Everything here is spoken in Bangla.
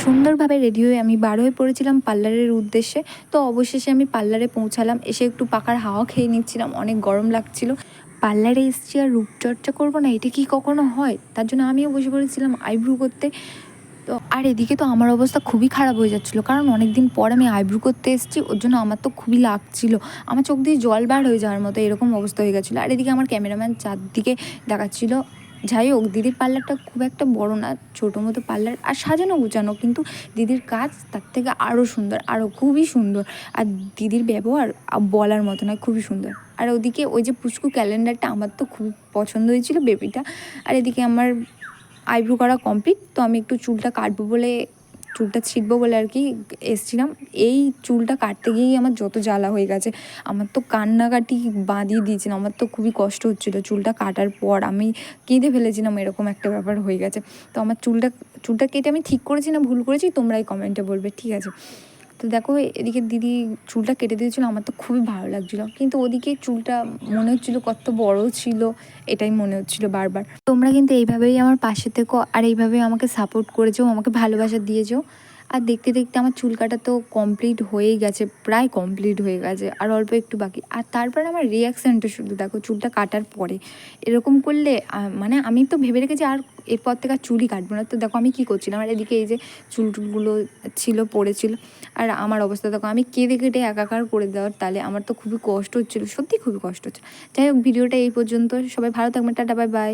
সুন্দরভাবে রেডি হয়ে আমি বার হয়ে পড়েছিলাম পার্লারের উদ্দেশ্যে। তো অবশেষে আমি পার্লারে পৌঁছালাম। এসে একটু পাখার হাওয়া খেয়ে নিচ্ছিলাম, অনেক গরম লাগছিল। পার্লারে এসেছি আর রূপচর্চা করবো না, এটা কি কখনো হয়? তার জন্য আমিও বসে পড়েছিলাম আইব্রু করতে। তো আর এদিকে তো আমার অবস্থা খুবই খারাপ হয়ে যাচ্ছিলো, কারণ অনেক দিন পর আমি আইব্রু করতে এসেছি, ওর জন্য আমার তো খুবই লাগছিল। আমার চোখ দিয়ে জল বার হয়ে যাওয়ার মতো এরকম অবস্থা হয়ে গেছিলো। আর এদিকে আমার ক্যামেরাম্যান চারদিকে দেখাচ্ছিল। যাই হোক, দিদির পার্লারটা খুব একটা বড় না, ছোটো মতো পার্লার, আর সাজানো গুছানো, কিন্তু দিদির কাজ তার থেকে আরও সুন্দর, আরও খুবই সুন্দর। আর দিদির ব্যবহার বলার মতো নয়, খুবই সুন্দর। আর ওদিকে ওই যে পুচকু ক্যালেন্ডারটা আমার তো খুবই পছন্দ হয়েছিল, বেবিটা। আর এদিকে আমার আইব্রো করা কমপ্লিট। তো আমি একটু চুলটা কাটবো বলে, চুলটা ছিঁড়বো বলে আর কি এসছিলাম। এই চুলটা কাটতে গিয়েই আমার যত জ্বালা হয়ে গেছে। আমার তো কান্নাকাটি বাঁধিয়ে দিয়েছিলাম, আমার তো খুবই কষ্ট হচ্ছিলো চুলটা কাটার পর। আমি কেঁদে ফেলেছিলাম, এরকম একটা ব্যাপার হয়ে গেছে। তো আমার চুলটা কেটে আমি ঠিক করেছি না ভুল করেছি, তোমরাই কমেন্টে বলবে, ঠিক আছে? তো দেখো, এদিকে দিদি চুলটা কেটে দিয়েছিলো, আমার তো খুবই ভালো লাগছিলো, কিন্তু ওদিকে চুলটা মনে হচ্ছিলো কত বড় ছিল, এটাই মনে হচ্ছিলো বারবার। তোমরা কিন্তু এইভাবেই আমার পাশে থেকো, আর এইভাবেই আমাকে সাপোর্ট করেছো, আমাকে ভালোবাসা দিয়েছো। আর দেখতে দেখতে আমার চুল কাটা তো কমপ্লিট হয়েই গেছে, প্রায় কমপ্লিট হয়ে গেছে, আর অল্প একটু বাকি। আর তারপর আমার রিয়াকশানটা শুধু দেখো চুলটা কাটার পরে। এরকম করলে মানে আমি তো ভেবে রেখেছি আর এরপর থেকে আর চুলই কাটবো না। তো দেখো আমি কী করছিলাম, আর এদিকে এই যে চুলগুলো ছিল পড়েছিল, আর আমার অবস্থা দেখো, আমি কেঁদে কেটে একাকার করে দেওয়ার তালে। আমার তো খুবই কষ্ট হচ্ছিলো, সত্যি খুবই কষ্ট হচ্ছে। যাই হোক, ভিডিওটা এই পর্যন্ত। সবাই ভালো থাকবেন, টাটা, বাই বাই।